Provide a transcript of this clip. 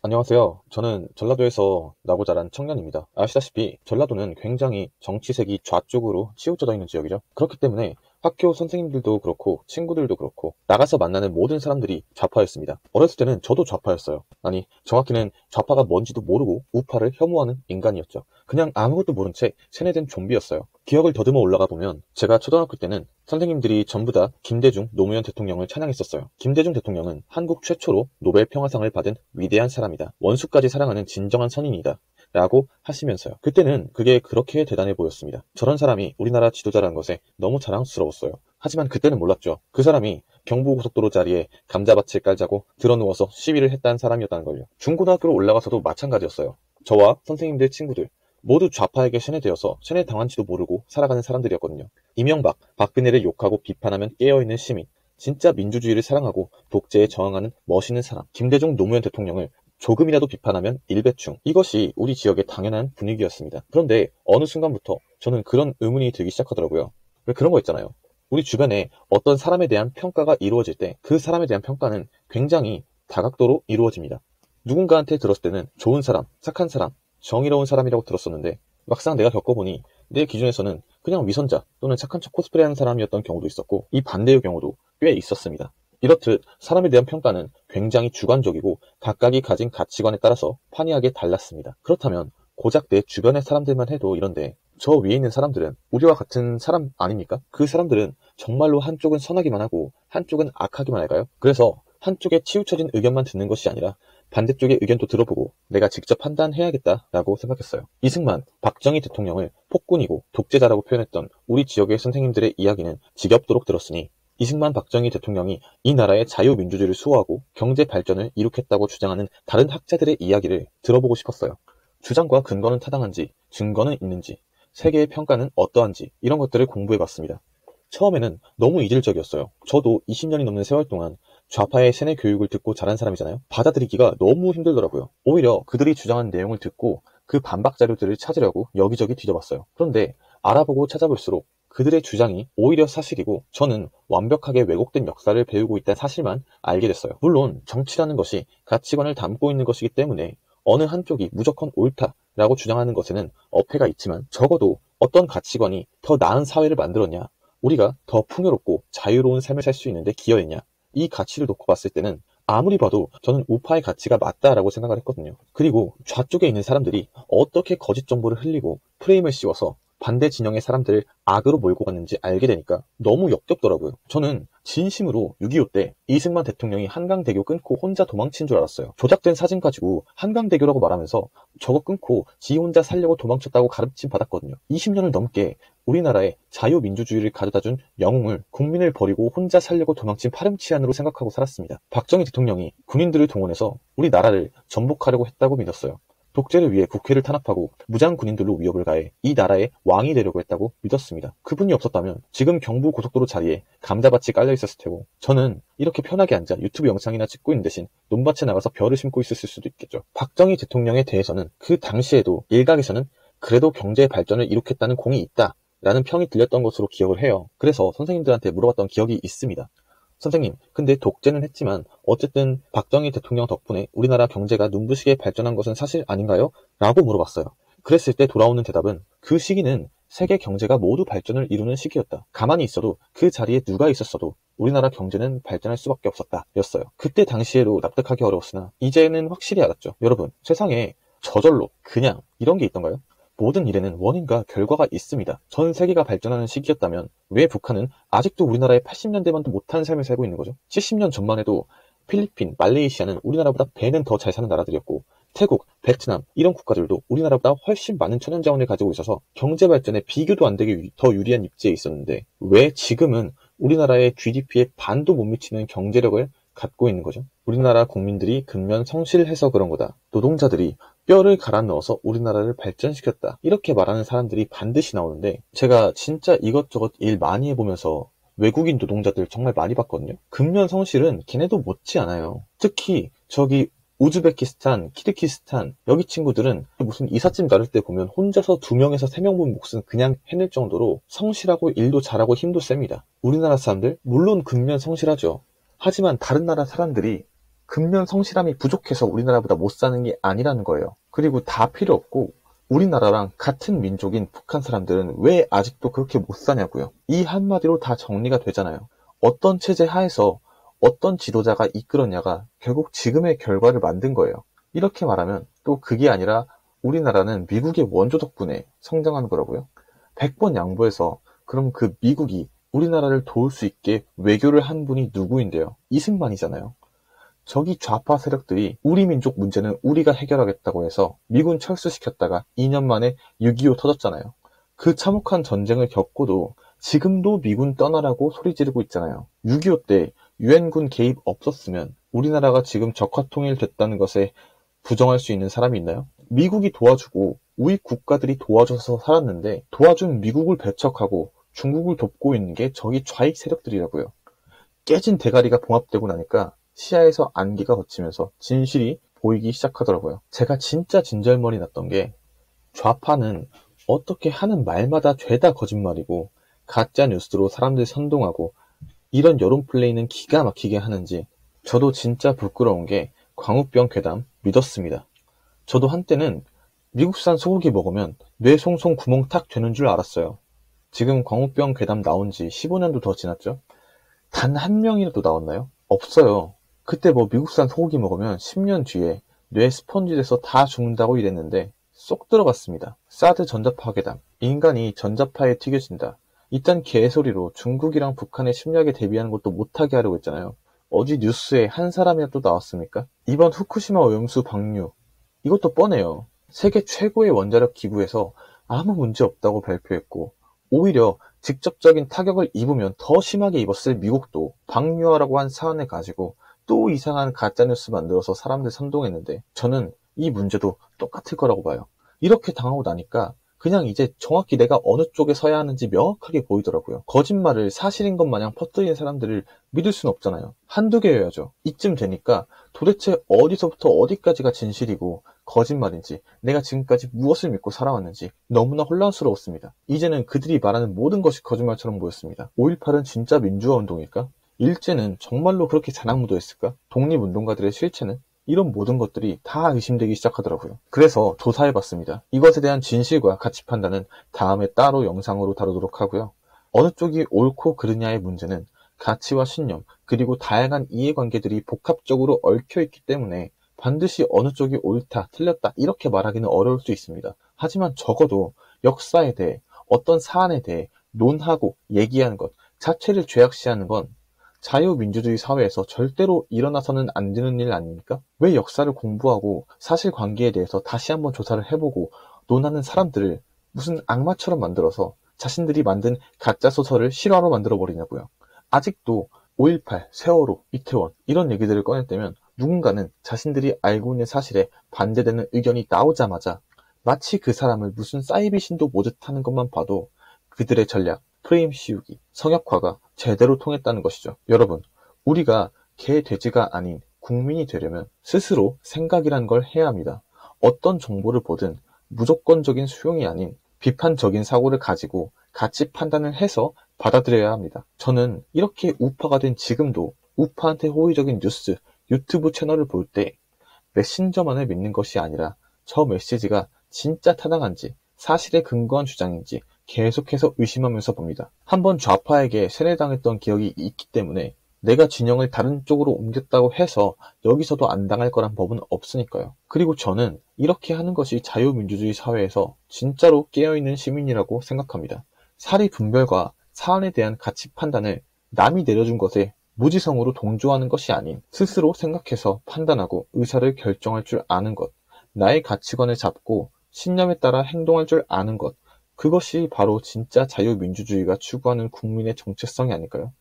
안녕하세요. 저는 전라도에서 나고 자란 청년입니다. 아시다시피 전라도는 굉장히 정치색이 좌쪽으로 치우쳐져 있는 지역이죠. 그렇기 때문에 학교 선생님들도 그렇고 친구들도 그렇고 나가서 만나는 모든 사람들이 좌파였습니다. 어렸을 때는 저도 좌파였어요. 아니, 정확히는 좌파가 뭔지도 모르고 우파를 혐오하는 인간이었죠. 그냥 아무것도 모른 채 세뇌된 좀비였어요. 기억을 더듬어 올라가 보면 제가 초등학교 때는 선생님들이 전부 다 김대중 노무현 대통령을 찬양했었어요. 김대중 대통령은 한국 최초로 노벨 평화상을 받은 위대한 사람이다. 원수까지 사랑하는 진정한 선인이다. 라고 하시면서요. 그때는 그게 그렇게 대단해 보였습니다. 저런 사람이 우리나라 지도자라는 것에 너무 자랑스러웠어요. 하지만 그때는 몰랐죠. 그 사람이 경부고속도로 자리에 감자밭을 깔자고 드러누워서 시위를 했다는 사람이었다는 걸요. 중고등학교로 올라가서도 마찬가지였어요. 저와 선생님들, 친구들 모두 좌파에게 세뇌되어서 세뇌당한지도 모르고 살아가는 사람들이었거든요. 이명박, 박근혜를 욕하고 비판하면 깨어있는 시민, 진짜 민주주의를 사랑하고 독재에 저항하는 멋있는 사람, 김대중 노무현 대통령을 조금이라도 비판하면 일배충. 이것이 우리 지역의 당연한 분위기였습니다. 그런데 어느 순간부터 저는 그런 의문이 들기 시작하더라고요. 왜 그런 거 있잖아요. 우리 주변에 어떤 사람에 대한 평가가 이루어질 때 그 사람에 대한 평가는 굉장히 다각도로 이루어집니다. 누군가한테 들었을 때는 좋은 사람, 착한 사람, 정의로운 사람이라고 들었었는데 막상 내가 겪어보니 내 기준에서는 그냥 위선자 또는 착한 척 코스프레하는 사람이었던 경우도 있었고 이 반대의 경우도 꽤 있었습니다. 이렇듯 사람에 대한 평가는 굉장히 주관적이고 각각이 가진 가치관에 따라서 판이하게 달랐습니다. 그렇다면 고작 내 주변의 사람들만 해도 이런데 저 위에 있는 사람들은 우리와 같은 사람 아닙니까? 그 사람들은 정말로 한쪽은 선하기만 하고 한쪽은 악하기만 할까요? 그래서 한쪽에 치우쳐진 의견만 듣는 것이 아니라 반대쪽의 의견도 들어보고 내가 직접 판단해야겠다라고 생각했어요. 이승만, 박정희 대통령을 폭군이고 독재자라고 표현했던 우리 지역의 선생님들의 이야기는 지겹도록 들었으니 이승만, 박정희 대통령이 이 나라의 자유민주주의를 수호하고 경제 발전을 이룩했다고 주장하는 다른 학자들의 이야기를 들어보고 싶었어요. 주장과 근거는 타당한지, 증거는 있는지, 세계의 평가는 어떠한지 이런 것들을 공부해봤습니다. 처음에는 너무 이질적이었어요. 저도 20년이 넘는 세월 동안 좌파의 세뇌 교육을 듣고 자란 사람이잖아요. 받아들이기가 너무 힘들더라고요. 오히려 그들이 주장한 내용을 듣고 그 반박 자료들을 찾으려고 여기저기 뒤져봤어요. 그런데 알아보고 찾아볼수록 그들의 주장이 오히려 사실이고 저는 완벽하게 왜곡된 역사를 배우고 있다는 사실만 알게 됐어요. 물론 정치라는 것이 가치관을 담고 있는 것이기 때문에 어느 한쪽이 무조건 옳다라고 주장하는 것에는 어폐가 있지만 적어도 어떤 가치관이 더 나은 사회를 만들었냐, 우리가 더 풍요롭고 자유로운 삶을 살 수 있는데 기여했냐, 이 가치를 놓고 봤을 때는 아무리 봐도 저는 우파의 가치가 맞다라고 생각을 했거든요. 그리고 좌쪽에 있는 사람들이 어떻게 거짓 정보를 흘리고 프레임을 씌워서 반대 진영의 사람들을 악으로 몰고 갔는지 알게 되니까 너무 역겹더라고요. 저는 진심으로 6.25 때 이승만 대통령이 한강대교 끊고 혼자 도망친 줄 알았어요. 조작된 사진 가지고 한강대교라고 말하면서 저거 끊고 지 혼자 살려고 도망쳤다고 가르침 받았거든요. 20년을 넘게 우리나라에 자유민주주의를 가져다준 영웅을 국민을 버리고 혼자 살려고 도망친 파렴치한으로 생각하고 살았습니다. 박정희 대통령이 군인들을 동원해서 우리나라를 전복하려고 했다고 믿었어요. 독재를 위해 국회를 탄압하고 무장 군인들로 위협을 가해 이 나라의 왕이 되려고 했다고 믿었습니다. 그분이 없었다면 지금 경부고속도로 자리에 감자밭이 깔려 있었을 테고 저는 이렇게 편하게 앉아 유튜브 영상이나 찍고 있는 대신 논밭에 나가서 벼를 심고 있었을 수도 있겠죠. 박정희 대통령에 대해서는 그 당시에도 일각에서는 그래도 경제 발전을 이룩했다는 공이 있다 라는 평이 들렸던 것으로 기억을 해요. 그래서 선생님들한테 물어봤던 기억이 있습니다. 선생님, 근데 독재는 했지만 어쨌든 박정희 대통령 덕분에 우리나라 경제가 눈부시게 발전한 것은 사실 아닌가요? 라고 물어봤어요. 그랬을 때 돌아오는 대답은 그 시기는 세계 경제가 모두 발전을 이루는 시기였다. 가만히 있어도 그 자리에 누가 있었어도 우리나라 경제는 발전할 수밖에 없었다. 였어요. 그때 당시에도 납득하기 어려웠으나 이제는 확실히 알았죠. 여러분, 세상에 저절로 그냥 이런 게 있던가요? 모든 일에는 원인과 결과가 있습니다. 전 세계가 발전하는 시기였다면 왜 북한은 아직도 우리나라의 80년대만도 못하는 삶을 살고 있는 거죠? 70년 전만 해도 필리핀, 말레이시아는 우리나라보다 배는 더 잘 사는 나라들이었고 태국, 베트남 이런 국가들도 우리나라보다 훨씬 많은 천연자원을 가지고 있어서 경제 발전에 비교도 안 되게 더 유리한 입지에 있었는데 왜 지금은 우리나라의 GDP에 반도 못 미치는 경제력을 갖고 있는 거죠? 우리나라 국민들이 근면 성실해서 그런 거다. 노동자들이 뼈를 갈아 넣어서 우리나라를 발전시켰다. 이렇게 말하는 사람들이 반드시 나오는데 제가 진짜 이것저것 일 많이 해보면서 외국인 노동자들 정말 많이 봤거든요. 근면 성실은 걔네도 못지 않아요. 특히 저기 우즈베키스탄, 키르기스탄 여기 친구들은 무슨 이삿짐 나를 때 보면 혼자서 2명에서 3명 분 몫은 그냥 해낼 정도로 성실하고 일도 잘하고 힘도 셉니다. 우리나라 사람들 물론 근면 성실하죠. 하지만 다른 나라 사람들이 근면 성실함이 부족해서 우리나라보다 못 사는 게 아니라는 거예요. 그리고 다 필요 없고 우리나라랑 같은 민족인 북한 사람들은 왜 아직도 그렇게 못 사냐고요. 이 한마디로 다 정리가 되잖아요. 어떤 체제 하에서 어떤 지도자가 이끌었냐가 결국 지금의 결과를 만든 거예요. 이렇게 말하면 또 그게 아니라 우리나라는 미국의 원조 덕분에 성장한 거라고요. 100번 양보해서 그럼 그 미국이 우리나라를 도울 수 있게 외교를 한 분이 누구인데요? 이승만이잖아요. 저기 좌파 세력들이 우리 민족 문제는 우리가 해결하겠다고 해서 미군 철수시켰다가 2년 만에 6.25 터졌잖아요. 그 참혹한 전쟁을 겪고도 지금도 미군 떠나라고 소리 지르고 있잖아요. 6.25 때 유엔군 개입 없었으면 우리나라가 지금 적화통일 됐다는 것에 부정할 수 있는 사람이 있나요? 미국이 도와주고 우리 국가들이 도와줘서 살았는데 도와준 미국을 배척하고 중국을 돕고 있는 게 저기 좌익 세력들이라고요. 깨진 대가리가 봉합되고 나니까 시야에서 안개가 걷히면서 진실이 보이기 시작하더라고요. 제가 진짜 진절머리 났던 게 좌파는 어떻게 하는 말마다 죄다 거짓말이고 가짜 뉴스로 사람들 선동하고 이런 여론 플레이는 기가 막히게 하는지 저도 진짜 부끄러운 게 광우병 괴담 믿었습니다. 저도 한때는 미국산 소고기 먹으면 뇌 송송 구멍 탁 되는 줄 알았어요. 지금 광우병 괴담 나온 지 15년도 더 지났죠? 단 한 명이라도 나왔나요? 없어요. 그때 뭐 미국산 소고기 먹으면 10년 뒤에 뇌 스펀지 돼서 다 죽는다고 이랬는데 쏙 들어갔습니다. 사드 전자파 괴담, 인간이 전자파에 튀겨진다. 이딴 개소리로 중국이랑 북한의 침략에 대비하는 것도 못하게 하려고 했잖아요. 어디 뉴스에 한 사람이라도 나왔습니까? 이번 후쿠시마 오염수 방류, 이것도 뻔해요. 세계 최고의 원자력 기구에서 아무 문제 없다고 발표했고 오히려 직접적인 타격을 입으면 더 심하게 입었을 미국도 방류하라고 한 사안을 가지고 또 이상한 가짜뉴스 만들어서 사람들 선동했는데 저는 이 문제도 똑같을 거라고 봐요. 이렇게 당하고 나니까 그냥 이제 정확히 내가 어느 쪽에 서야 하는지 명확하게 보이더라고요. 거짓말을 사실인 것 마냥 퍼뜨리는 사람들을 믿을 수는 없잖아요. 한두 개여야죠. 이쯤 되니까 도대체 어디서부터 어디까지가 진실이고 거짓말인지 내가 지금까지 무엇을 믿고 살아왔는지 너무나 혼란스러웠습니다. 이제는 그들이 말하는 모든 것이 거짓말처럼 보였습니다. 5.18은 진짜 민주화 운동일까? 일제는 정말로 그렇게 잔악무도했을까? 독립운동가들의 실체는? 이런 모든 것들이 다 의심되기 시작하더라고요. 그래서 조사해봤습니다. 이것에 대한 진실과 가치 판단은 다음에 따로 영상으로 다루도록 하고요. 어느 쪽이 옳고 그르냐의 문제는 가치와 신념, 그리고 다양한 이해관계들이 복합적으로 얽혀있기 때문에 반드시 어느 쪽이 옳다, 틀렸다 이렇게 말하기는 어려울 수 있습니다. 하지만 적어도 역사에 대해 어떤 사안에 대해 논하고 얘기하는 것 자체를 죄악시하는 건 자유민주주의 사회에서 절대로 일어나서는 안 되는 일 아닙니까? 왜 역사를 공부하고 사실관계에 대해서 다시 한번 조사를 해보고 논하는 사람들을 무슨 악마처럼 만들어서 자신들이 만든 가짜소설을 실화로 만들어버리냐고요. 아직도 5.18, 세월호, 이태원 이런 얘기들을 꺼낼 때면 누군가는 자신들이 알고 있는 사실에 반대되는 의견이 나오자마자 마치 그 사람을 무슨 사이비신도 모듯 하는 것만 봐도 그들의 전략, 프레임 씌우기, 성역화가 제대로 통했다는 것이죠. 여러분, 우리가 개, 돼지가 아닌 국민이 되려면 스스로 생각이란 걸 해야 합니다. 어떤 정보를 보든 무조건적인 수용이 아닌 비판적인 사고를 가지고 가치 판단을 해서 받아들여야 합니다. 저는 이렇게 우파가 된 지금도 우파한테 호의적인 뉴스, 유튜브 채널을 볼 때 메신저만을 믿는 것이 아니라 저 메시지가 진짜 타당한지 사실에 근거한 주장인지 계속해서 의심하면서 봅니다. 한번 좌파에게 세뇌당했던 기억이 있기 때문에 내가 진영을 다른 쪽으로 옮겼다고 해서 여기서도 안 당할 거란 법은 없으니까요. 그리고 저는 이렇게 하는 것이 자유민주주의 사회에서 진짜로 깨어있는 시민이라고 생각합니다. 사리 분별과 사안에 대한 가치 판단을 남이 내려준 것에 무지성으로 동조하는 것이 아닌 스스로 생각해서 판단하고 의사를 결정할 줄 아는 것, 나의 가치관을 잡고 신념에 따라 행동할 줄 아는 것, 그것이 바로 진짜 자유민주주의가 추구하는 국민의 정체성이 아닐까요?